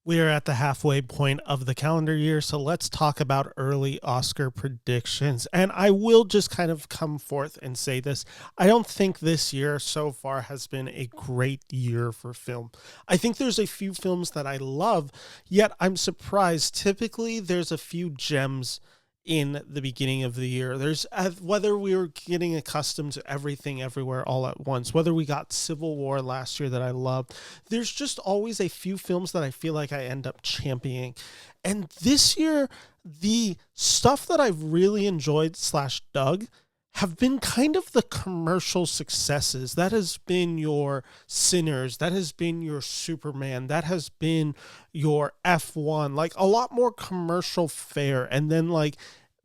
We're at the halfway point of the calendar year, so let's talk about early Oscar predictions. And I will just kind of come forth and say this. I don't think this year so far has been a great year for film. I think there's a few films that I love, yet I'm surprised. Typically, there's a few gems in the beginning of the year. There's whether we were getting accustomed to everything everywhere all at once, whether we got Civil War last year that I loved, there's just always a few films that I feel like I end up championing. And this year, the stuff that I've really enjoyed / dug have been kind of the commercial successes. That has been your Sinners. That has been your Superman. That has been your F1. Like a lot more commercial fare. And then like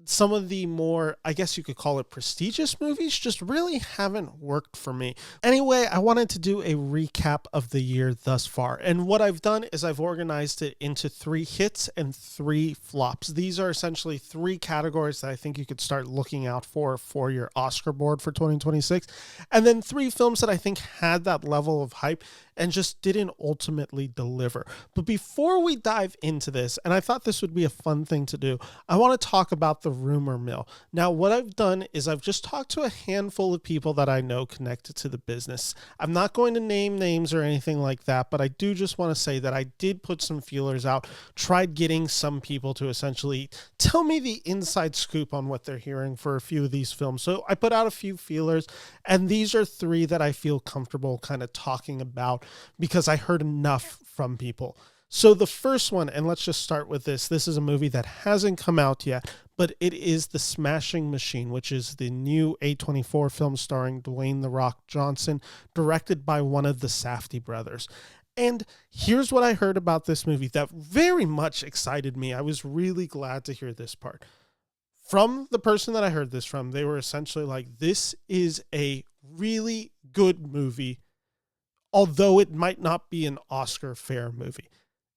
some of the more, I guess you could call it prestigious movies, just really haven't worked for me. Anyway, I wanted to do a recap of the year thus far. And what I've done is I've organized it into 3 hits and 3 flops. These are essentially 3 categories that I think you could start looking out for your Oscar board for 2026. And then 3 films that I think had that level of hype and just didn't ultimately deliver. But before we dive into this, and I thought this would be a fun thing to do, I want to talk about the rumor mill. Now, what I've done is I've just talked to a handful of people that I know connected to the business. I'm not going to name names or anything like that, but I do just want to say that I did put some feelers out, tried getting some people to essentially tell me the inside scoop on what they're hearing for a few of these films. So I put out a few feelers, and these are 3 that I feel comfortable kind of talking about because I heard enough from people. So the first one, and let's just start with this. This is a movie that hasn't come out yet, but it is The Smashing Machine, which is the new A24 film starring Dwayne "The Rock" Johnson, directed by one of the Safdie brothers. And here's what I heard about this movie that very much excited me. I was really glad to hear this part. From the person that I heard this from, they were essentially like, this is a really good movie, although it might not be an Oscar fair movie.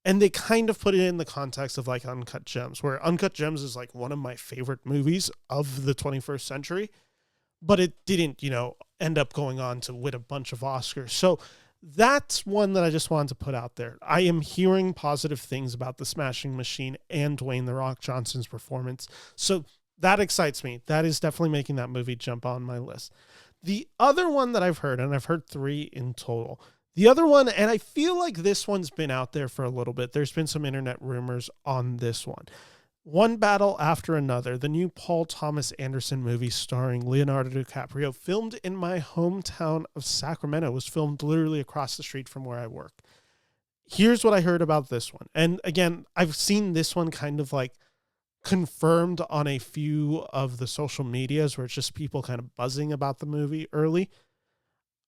And they kind of put it in the context of like Uncut Gems, where Uncut Gems is like one of my favorite movies of the 21st century, but it didn't, end up going on to win a bunch of Oscars. So that's one that I just wanted to put out there. I am hearing positive things about The Smashing Machine and Dwayne "The Rock" Johnson's performance. So that excites me. That is definitely making that movie jump on my list. The other one that I've heard, and I've heard 3 in total. The other one, and I feel like this one's been out there for a little bit. There's been some internet rumors on this one. One Battle After Another, the new Paul Thomas Anderson movie starring Leonardo DiCaprio, filmed in my hometown of Sacramento. It was filmed literally across the street from where I work. Here's what I heard about this one. And again, I've seen this one kind of like confirmed on a few of the social medias where it's just people kind of buzzing about the movie early.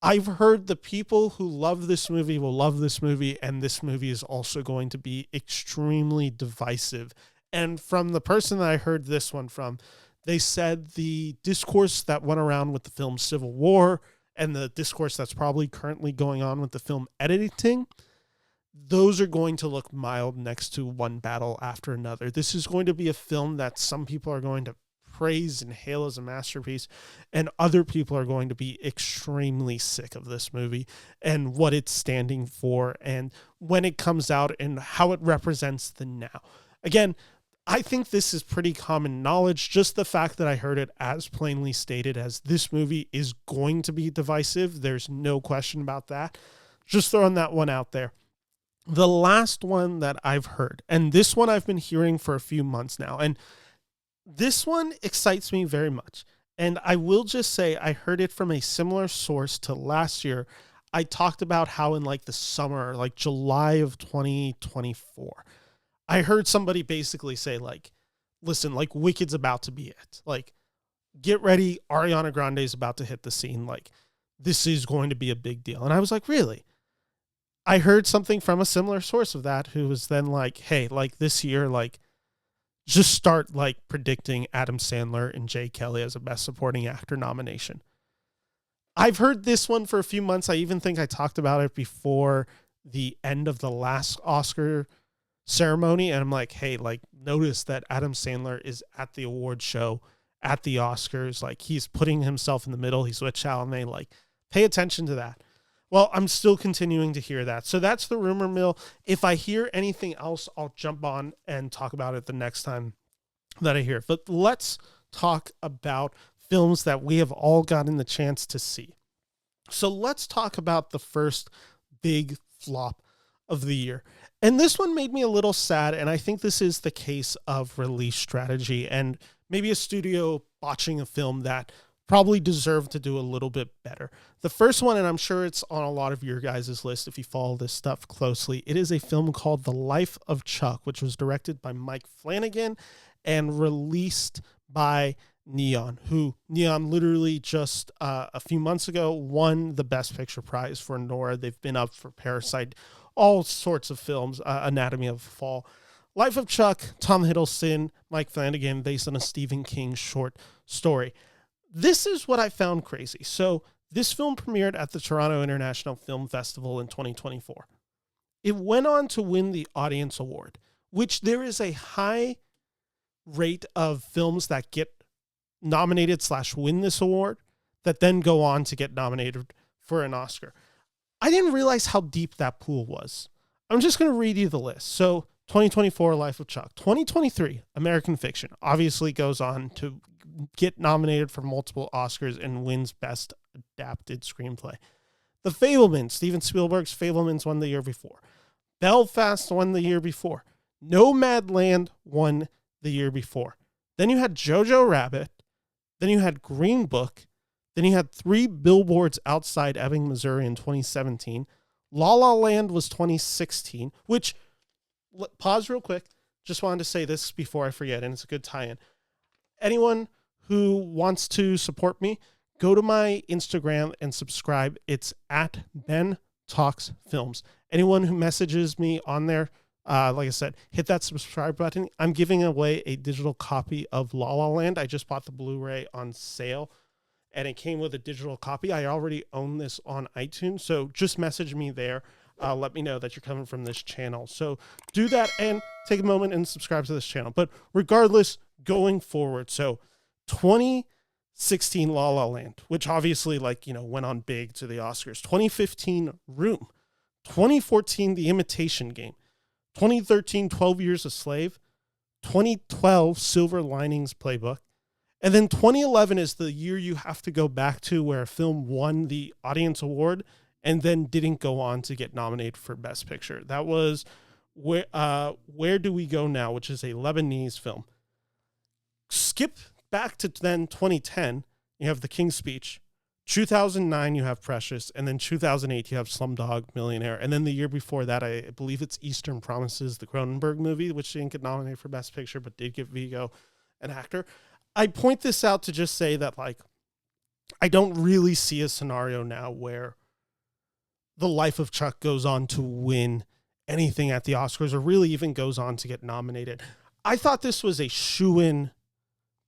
I've heard the people who love this movie will love this movie, and this movie is also going to be extremely divisive. And from the person that I heard this one from, they said the discourse that went around with the film Civil War and the discourse that's probably currently going on with the film editing, those are going to look mild next to One Battle After Another. This is going to be a film that some people are going to praise and hail as a masterpiece, and other people are going to be extremely sick of this movie and what it's standing for and when it comes out and how it represents the now. Again, I think this is pretty common knowledge. Just the fact that I heard it as plainly stated as this movie is going to be divisive. There's no question about that. Just throwing that one out there. The last one that I've heard, and this one I've been hearing for a few months now, and this one excites me very much. And I will just say I heard it from a similar source to last year. I talked about how in like the summer, like July of 2024, I heard somebody basically say like, listen, like Wicked's about to be it. Like, get ready. Ariana Grande is about to hit the scene. Like, this is going to be a big deal. And I was like, really? I heard something from a similar source of that who was then like, hey, like this year, like just start like predicting Adam Sandler and Jay Kelly as a best supporting actor nomination. I've heard this one for a few months. I even think I talked about it before the end of the last Oscar ceremony. And I'm like, hey, like notice that Adam Sandler is at the award show at the Oscars. Like he's putting himself in the middle. He's with Chalamet. Like pay attention to that. Well, I'm still continuing to hear that. So that's the rumor mill. If I hear anything else, I'll jump on and talk about it the next time that I hear it. But let's talk about films that we have all gotten the chance to see. So let's talk about the first big flop of the year. And this one made me a little sad, and I think this is the case of release strategy and maybe a studio botching a film that probably deserved to do a little bit better. The first one, and I'm sure it's on a lot of your guys' list if you follow this stuff closely, it is a film called The Life of Chuck, which was directed by Mike Flanagan and released by Neon, who Neon literally just a few months ago won the Best Picture prize for Nora. They've been up for Parasite, all sorts of films, Anatomy of a Fall. Life of Chuck, Tom Hiddleston, Mike Flanagan, based on a Stephen King short story. This is what I found crazy. So this film premiered at the Toronto International Film Festival in 2024. It went on to win the Audience Award, which there is a high rate of films that get nominated / win this award that then go on to get nominated for an Oscar. I didn't realize how deep that pool was. I'm just going to read you the list. So 2024, Life of Chuck. 2023, American Fiction. Obviously goes on to get nominated for multiple Oscars and wins Best Adapted Screenplay. The Fabelmans. Steven Spielberg's Fabelmans won the year before. Belfast won the year before. Nomadland won the year before. Then you had Jojo Rabbit. Then you had Green Book. Then you had 3 Billboards Outside Ebbing, Missouri in 2017. La La Land was 2016, which, pause real quick. Just wanted to say this before I forget, and it's a good tie-in. Anyone who wants to support me, go to my Instagram and subscribe. It's at Ben Talks Films. Anyone who messages me on there, like I said, hit that subscribe button. I'm giving away a digital copy of La La Land. I just bought the Blu-ray on sale, and it came with a digital copy. I already own this on iTunes, so just message me there. Let me know that you're coming from this channel. So do that and take a moment and subscribe to this channel. But regardless, going forward, so 2016 La La Land, which obviously went on big to the Oscars. 2015 Room. 2014 The Imitation Game. 2013 12 Years a Slave. 2012 Silver Linings Playbook. And then 2011 is the year you have to go back to where a film won the Audience Award and then didn't go on to get nominated for Best Picture. That was Where Do We Go Now, which is a Lebanese film. Skip back to then 2010, you have The King's Speech. 2009, you have Precious. And then 2008, you have Slumdog Millionaire. And then the year before that, I believe it's Eastern Promises, the Cronenberg movie, which didn't get nominated for Best Picture, but did give Viggo an actor. I point this out to just say that, I don't really see a scenario now where The Life of Chuck goes on to win anything at the Oscars or really even goes on to get nominated. I thought this was a shoo-in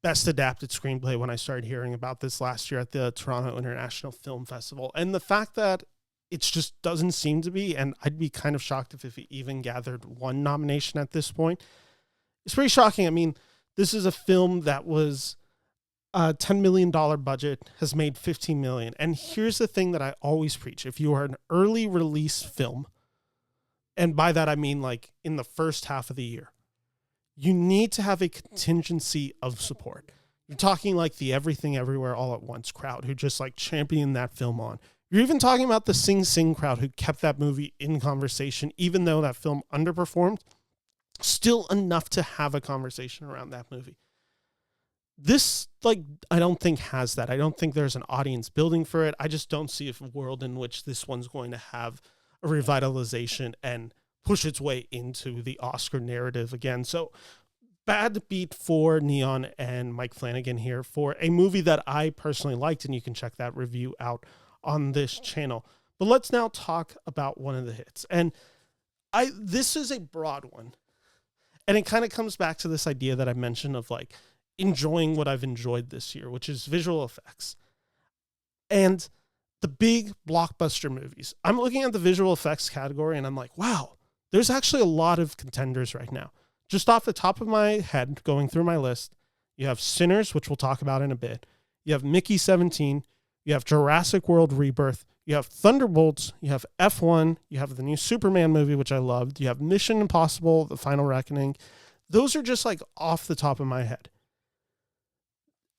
Best Adapted Screenplay when I started hearing about this last year at the Toronto International Film Festival. And the fact that it just doesn't seem to be, and I'd be kind of shocked if it even gathered one nomination at this point, it's pretty shocking. I mean, this is a film that was a $10 million budget, has made $15 million. And here's the thing that I always preach. If you are an early release film, and by that I mean in the first half of the year, you need to have a contingency of support. You're talking the Everything Everywhere All at Once crowd who just championed that film on. You're even talking about the Sing Sing crowd who kept that movie in conversation, even though that film underperformed. Still enough to have a conversation around that movie. This, I don't think has that. I don't think there's an audience building for it. I just don't see a world in which this one's going to have a revitalization and push its way into the Oscar narrative again. So bad beat for Neon and Mike Flanagan here for a movie that I personally liked, and you can check that review out on this channel. But let's now talk about one of the hits. And this is a broad one. And it kind of comes back to this idea that I mentioned of enjoying what I've enjoyed this year, which is visual effects. And the big blockbuster movies. I'm looking at the visual effects category and I'm like, wow, there's actually a lot of contenders right now. Just off the top of my head, going through my list, you have Sinners, which we'll talk about in a bit. You have Mickey 17. You have Jurassic World Rebirth. You have Thunderbolts, you have F1, you have the new Superman movie, which I loved. You have Mission Impossible, The Final Reckoning. Those are just like off the top of my head.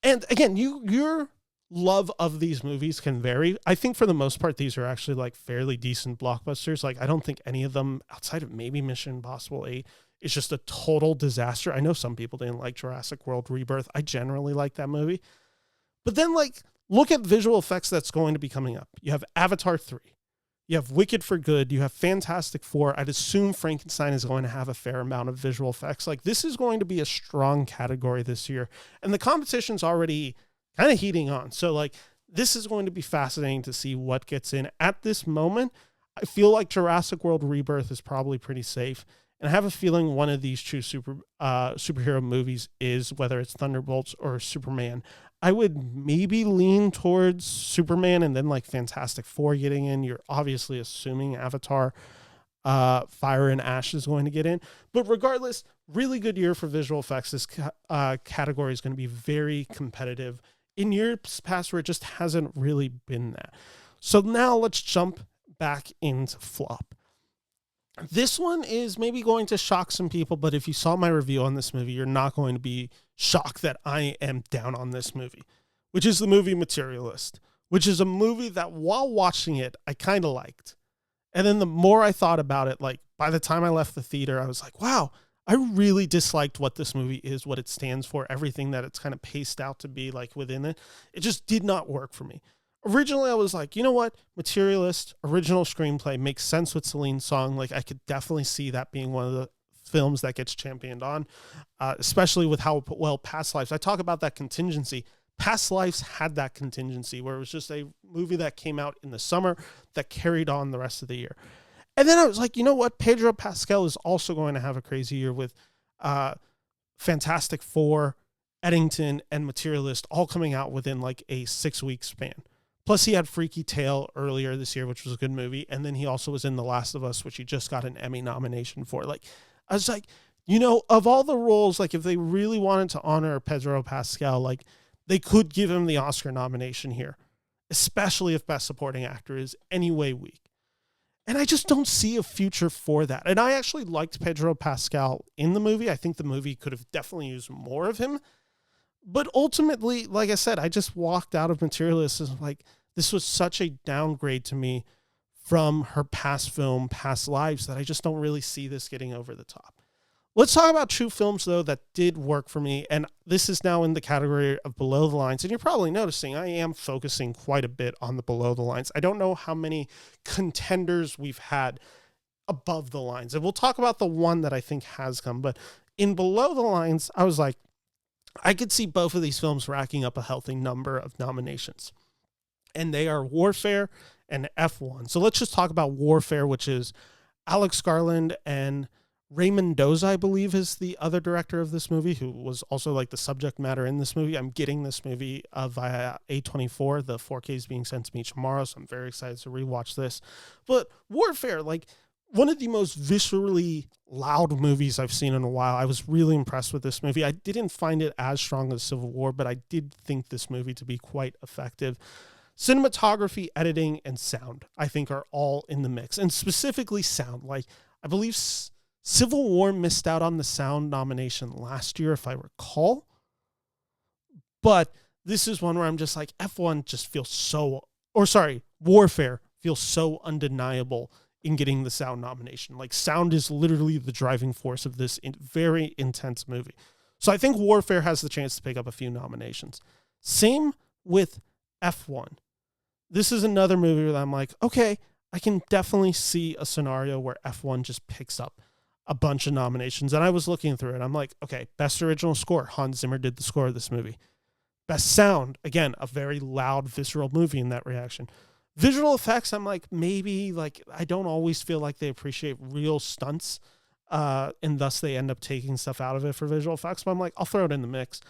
And again, your love of these movies can vary. I think for the most part, these are actually like fairly decent blockbusters. Like I don't think any of them outside of maybe Mission Impossible 8 is just a total disaster. I know some people didn't like Jurassic World Rebirth. I generally like that movie. But then like look at visual effects that's going to be coming up. You have Avatar 3. You have Wicked for Good. You have Fantastic Four. I'd assume Frankenstein is going to have a fair amount of visual effects. Like this is going to be a strong category this year. And the competition's already kind of heating on. So like this is going to be fascinating to see what gets in. At this moment, I feel like Jurassic World Rebirth is probably pretty safe. And I have a feeling one of these two superhero movies is, whether it's Thunderbolts or Superman. I would maybe lean towards Superman and then like Fantastic Four getting in. You're obviously assuming Avatar, Fire and Ash is going to get in. But regardless, really good year for visual effects. This category is going to be very competitive. In years past where it just hasn't really been that. So now let's jump back into flop. This one is maybe going to shock some people, but if you saw my review on this movie, you're not going to be shocked that I am down on this movie, which is the movie Materialist, which is a movie that while watching it, I kind of liked. And then the more I thought about it, like by the time I left the theater, I was like, wow, I really disliked what this movie is, what it stands for, everything that it's kind of paced out to be like within it. It just did not work for me. Originally, I was like, you know what? Materialist, original screenplay, makes sense with Celine Song. Like, I could definitely see that being one of the films that gets championed on, especially with how well Past Lives. I talk about that contingency. Past Lives had that contingency where it was just a movie that came out in the summer that carried on the rest of the year. And then I was like, you know what? Pedro Pascal is also going to have a crazy year with Fantastic Four, Eddington, and Materialist all coming out within like a 6-week span. Plus, he had Freaky Tale earlier this year, which was a good movie. And then he also was in The Last of Us, which he just got an Emmy nomination for. Like, I was like, you know, of all the roles, like if they really wanted to honor Pedro Pascal, like they could give him the Oscar nomination here, especially if Best Supporting Actor is anyway weak. And I just don't see a future for that. And I actually liked Pedro Pascal in the movie. I think the movie could have definitely used more of him. But ultimately, like I said, I just walked out of Materialists as like, this was such a downgrade to me from her past film, Past Lives, that I just don't really see this getting over the top. Let's talk about two films, though, that did work for me. And this is now in the category of below the lines. And you're probably noticing I am focusing quite a bit on the below the lines. I don't know how many contenders we've had above the lines. And we'll talk about the one that I think has come. But in below the lines, I was like, I could see both of these films racking up a healthy number of nominations. And they are Warfare and F1. So let's just talk about Warfare, which is Alex Garland and Raymond Mendoza, I believe, is the other director of this movie, who was also like the subject matter in this movie. I'm getting this movie via A24. The 4K is being sent to me tomorrow, so I'm very excited to rewatch this. But Warfare, like one of the most viscerally loud movies I've seen in a while. I was really impressed with this movie. I didn't find it as strong as Civil War, but I did think this movie to be quite effective. Cinematography, editing, and sound, I think, are all in the mix. And specifically sound. Like, I believe Civil War missed out on the sound nomination last year, if I recall. But this is one where I'm just like, F1 just feels so, Warfare feels so undeniable in getting the sound nomination. Like, sound is literally the driving force of this very intense movie. So I think Warfare has the chance to pick up a few nominations. Same with F1. This is another movie where I'm like, okay, I can definitely see a scenario where F1 just picks up a bunch of nominations. And I was looking through it. I'm like, okay, best original score. Hans Zimmer did the score of this movie. Best sound. Again, a very loud, visceral movie in that reaction. Visual effects, I'm like, maybe, like, I don't always feel like they appreciate real stunts. And thus they end up taking stuff out of it for visual effects. But I'm like, I'll throw it in the mix.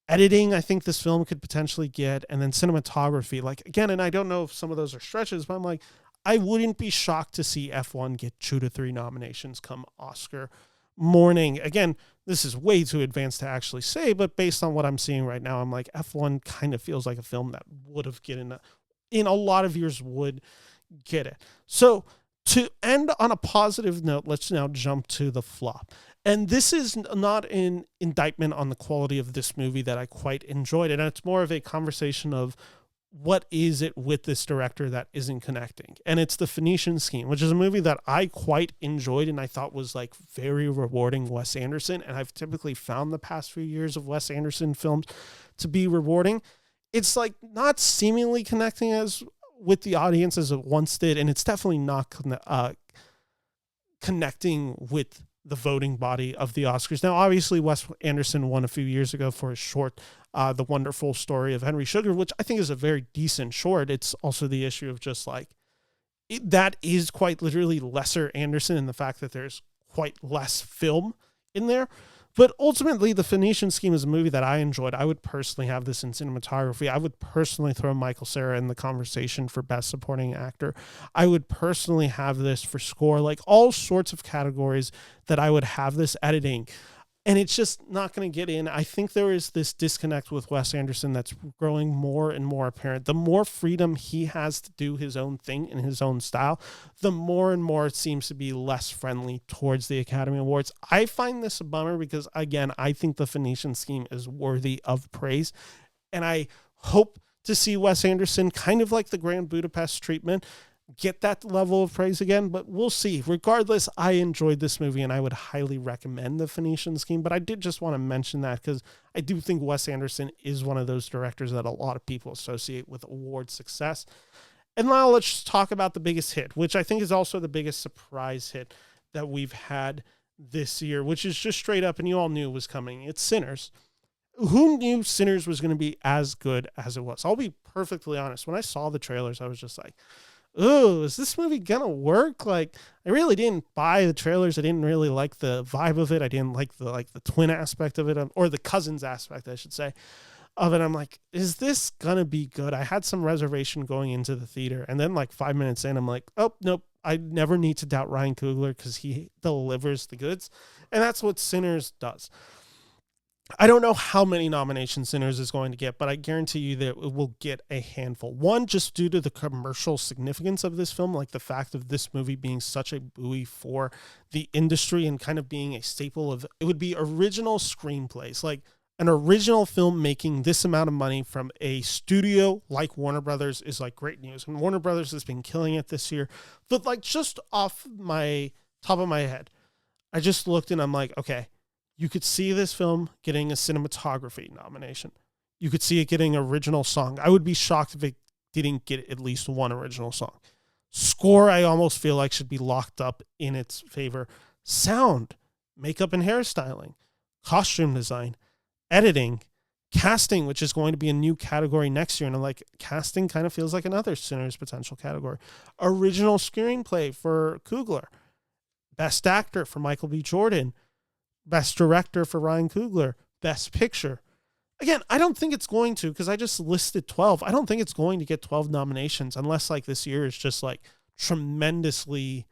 Editing, I think this film could potentially get. And then cinematography, like, again, and I don't know if some of those are stretches, but I'm like, I wouldn't be shocked to see F1 get 2 to 3 nominations come Oscar morning. Again, this is way too advanced to actually say, but based on what I'm seeing right now, I'm like, F1 kind of feels like a film that would have in a lot of years would get it. So to end on a positive note, let's now jump to the flop. And this is not an indictment on the quality of this movie that I quite enjoyed. And it's more of a conversation of what is it with this director that isn't connecting. And it's the Phoenician Scheme, which is a movie that I quite enjoyed and I thought was like very rewarding Wes Anderson. And I've typically found the past few years of Wes Anderson films to be rewarding. It's like not seemingly connecting as with the audience as it once did. And it's definitely not connecting with the voting body of the Oscars. Now, obviously, Wes Anderson won a few years ago for his short, The Wonderful Story of Henry Sugar, which I think is a very decent short. It's also the issue of just like, that is quite literally lesser Anderson in the fact that there's quite less film in there. But ultimately, The Phoenician Scheme is a movie that I enjoyed. I would personally have this in cinematography. I would personally throw Michael Cera in the conversation for Best Supporting Actor. I would personally have this for score, like all sorts of categories that I would have this editing. And it's just not going to get in. I think there is this disconnect with Wes Anderson that's growing more and more apparent. The more freedom he has to do his own thing in his own style, the more and more it seems to be less friendly towards the Academy Awards. I find this a bummer because, again, I think the Phoenician Scheme is worthy of praise. And I hope to see Wes Anderson, kind of like the Grand Budapest treatment, get that level of praise again, but we'll see. Regardless, I enjoyed this movie and I would highly recommend The Phoenician Scheme, but I did just want to mention that because I do think Wes Anderson is one of those directors that a lot of people associate with award success. And now let's just talk about the biggest hit, which I think is also the biggest surprise hit that we've had this year, which is just straight up, and you all knew it was coming. It's Sinners. Who knew Sinners was going to be as good as it was? I'll be perfectly honest. When I saw the trailers, I was just like, oh, is this movie gonna work? Like, I really didn't buy the trailers. I didn't really like the vibe of it. I didn't like the twin aspect of it, or the cousins aspect, I should say, of it. I'm like, is this gonna be good? I had some reservation going into the theater, and then like 5 minutes in, I'm like, oh nope, I never need to doubt Ryan Coogler because he delivers the goods, and that's what Sinners does. I don't know how many nominations Sinners is going to get, but I guarantee you that it will get a handful. One, just due to the commercial significance of this film, like the fact of this movie being such a buoy for the industry and kind of being a staple of, it would be original screenplays, like an original film making this amount of money from a studio like WarnerBros is like great news. And WarnerBros has been killing it this year. But like just off my top of my head, I just looked and I'm like, okay, you could see this film getting a cinematography nomination. You could see it getting original song. I would be shocked if it didn't get at least one original song. Score, I almost feel like should be locked up in its favor. Sound, makeup and hairstyling, costume design, editing, casting, which is going to be a new category next year. And I'm like, casting kind of feels like another Sinners potential category. Original screenplay for Coogler. Best actor for Michael B. Jordan. Best director for Ryan Coogler. Best picture. Again, I don't think it's going to, because I just listed 12. I don't think it's going to get 12 nominations unless like this year is just like tremendously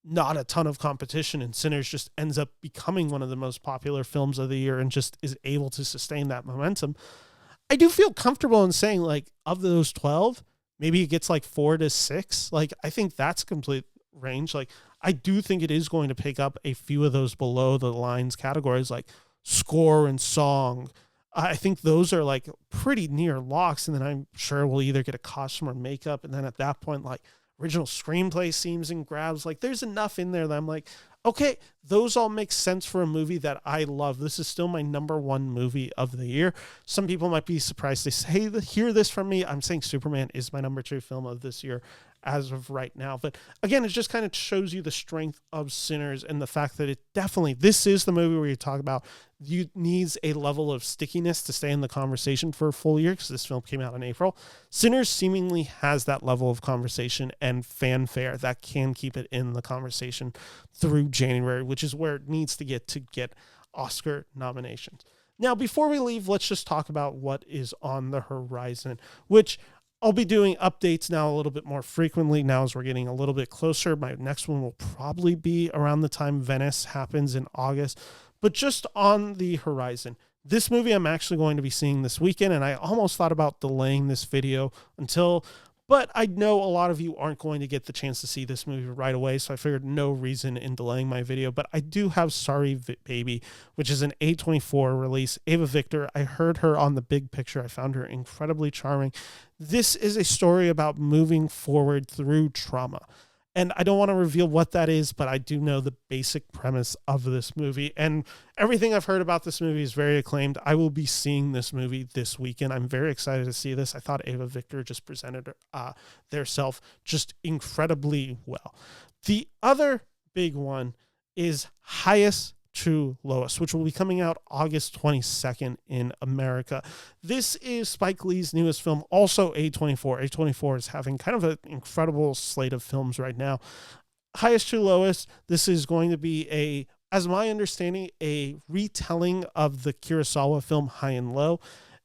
not a ton of competition and Sinners just ends up becoming one of the most popular films of the year and just is able to sustain that momentum. I do feel comfortable in saying like of those 12, maybe it gets like 4 to 6. Like I think that's complete range. Like I do think it is going to pick up a few of those below the lines categories like score and song. I think those are like pretty near locks. And then I'm sure we'll either get a costume or makeup. And then at that point, like original screenplay seems and grabs, like there's enough in there that I'm like, okay, those all make sense for a movie that I love. This is still my number one movie of the year. Some people might be surprised to say, hear this from me. I'm saying Superman is my number 2 film of this year as of right now. But again, it just kind of shows you the strength of Sinners and the fact that it definitely, this is the movie where you talk about you needs a level of stickiness to stay in the conversation for a full year because this film came out in April. Sinners seemingly has that level of conversation and fanfare that can keep it in the conversation through January, which is where it needs to get Oscar nominations. Now, before we leave, let's just talk about what is on the horizon, which I'll be doing updates now a little bit more frequently now as we're getting a little bit closer. My next one will probably be around the time Venice happens in August. But just on the horizon, this movie I'm actually going to be seeing this weekend, and I almost thought about delaying this video until But I know a lot of you aren't going to get the chance to see this movie right away, so I figured no reason in delaying my video. But I do have Sorry Baby, which is an A24 release. Ava Victor, I heard her on The Big Picture. I found her incredibly charming. This is a story about moving forward through trauma. And I don't want to reveal what that is, but I do know the basic premise of this movie. And everything I've heard about this movie is very acclaimed. I will be seeing this movie this weekend. I'm very excited to see this. I thought Ava Victor just presented their self just incredibly well. The other big one is Highest to Lowest, which will be coming out August 22nd in America. This is Spike Lee's newest film, also A24. A24 is having kind of an incredible slate of films right now. Highest to Lowest, this is going to be as my understanding, a retelling of the Kurosawa film High and Low.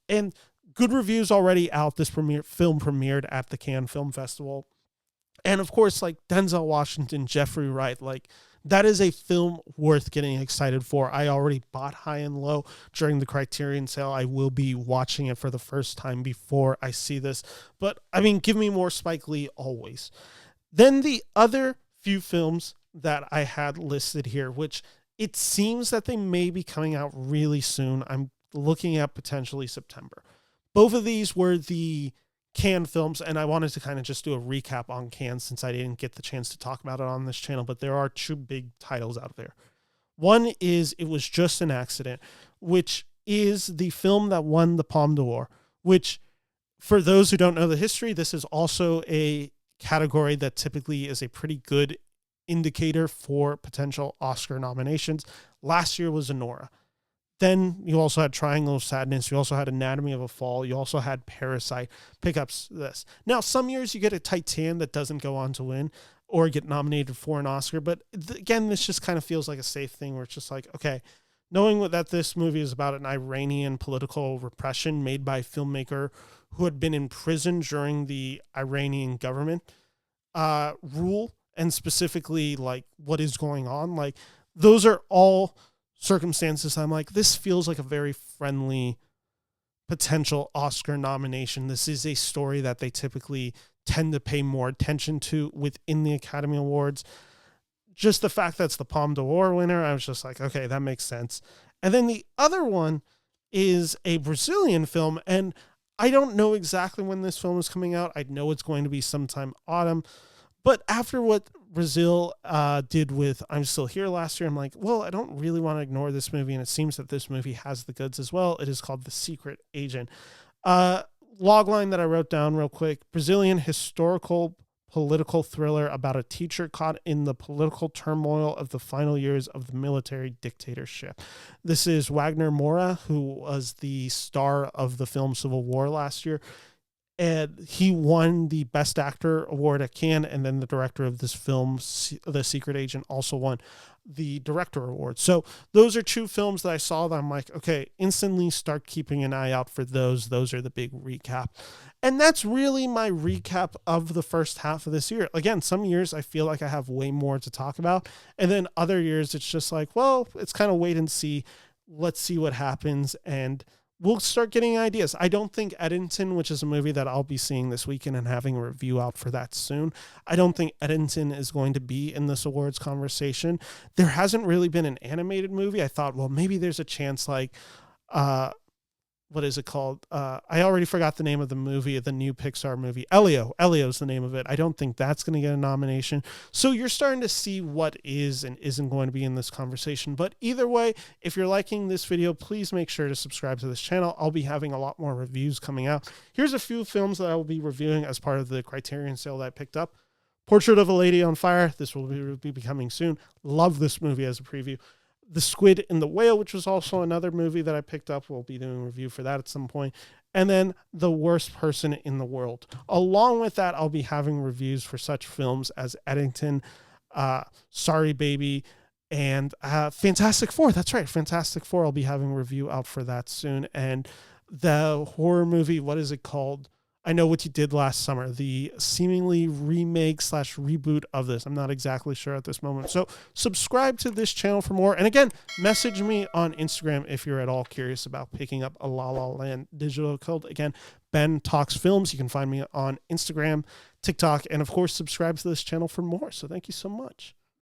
And good reviews already out. This film premiered at the Cannes Film Festival. And of course, like Denzel Washington, Jeffrey Wright, like that is a film worth getting excited for. I already bought High and Low during the Criterion sale. I will be watching it for the first time before I see this. But, I mean, give me more Spike Lee always. Then the other few films that I had listed here, which it seems that they may be coming out really soon. I'm looking at potentially September. Both of these were the Cannes films, and I wanted to kind of just do a recap on Cannes since I didn't get the chance to talk about it on this channel, but there are two big titles out there. One is It Was Just an Accident, which is the film that won the Palme d'Or, which, for those who don't know the history, this is also a category that typically is a pretty good indicator for potential Oscar nominations. Last year was Anora. Then you also had Triangle of Sadness. You also had Anatomy of a Fall. You also had Parasite. Pickups this. Now, some years you get a Titan that doesn't go on to win or get nominated for an Oscar. But again, this just kind of feels like a safe thing where it's just like, okay, knowing that this movie is about an Iranian political repression made by a filmmaker who had been in prison during the Iranian government rule, and specifically like what is going on, like those are all circumstances I'm like, this feels like a very friendly potential Oscar nomination. This is a story that they typically tend to pay more attention to within the Academy Awards. Just the fact that it's the Palme d'Or winner, I was just like, okay, that makes sense. And then the other one is a Brazilian film, and I don't know exactly when this film is coming out. I know it's going to be sometime autumn. But after what Brazil did with I'm Still Here last year, I'm like, well, I don't really want to ignore this movie. And it seems that this movie has the goods as well. It is called The Secret Agent. Logline that I wrote down real quick: Brazilian historical political thriller about a teacher caught in the political turmoil of the final years of the military dictatorship. This is Wagner Moura, who was the star of the film Civil War last year. And he won the Best Actor award at Cannes, and then the director of this film, The Secret Agent, also won the Director Award. So those are two films that I saw that I'm like, okay, instantly start keeping an eye out for those. Those are the big recap. And that's really my recap of the first half of this year. Again, some years I feel like I have way more to talk about, and then other years it's just like, well, it's kind of wait and see. Let's see what happens, and we'll start getting ideas. I don't think Eddington, which is a movie that I'll be seeing this weekend and having a review out for that soon, I don't think Eddington is going to be in this awards conversation. There hasn't really been an animated movie. I thought, well, maybe there's a chance like, what is it called? I already forgot the name of the movie, the new Pixar movie. Elio. Elio's the name of it. I don't think that's going to get a nomination. So you're starting to see what is and isn't going to be in this conversation. But either way, if you're liking this video, please make sure to subscribe to this channel. I'll be having a lot more reviews coming out. Here's a few films that I will be reviewing as part of the Criterion sale that I picked up. Portrait of a Lady on Fire. This will be coming soon. Love this movie as a preview. The Squid and the Whale, which was also another movie that I picked up. We'll be doing a review for that at some point. And then The Worst Person in the World. Along with that, I'll be having reviews for such films as Eddington, Sorry Baby, and Fantastic Four. That's right, Fantastic Four. I'll be having a review out for that soon. And the horror movie, what is it called? I Know What You Did Last Summer, the seemingly remake / reboot of this. I'm not exactly sure at this moment. So subscribe to this channel for more. And again, message me on Instagram if you're at all curious about picking up a La La Land digital code. Again, Ben Talks Films. You can find me on Instagram, TikTok, and of course, subscribe to this channel for more. So thank you so much.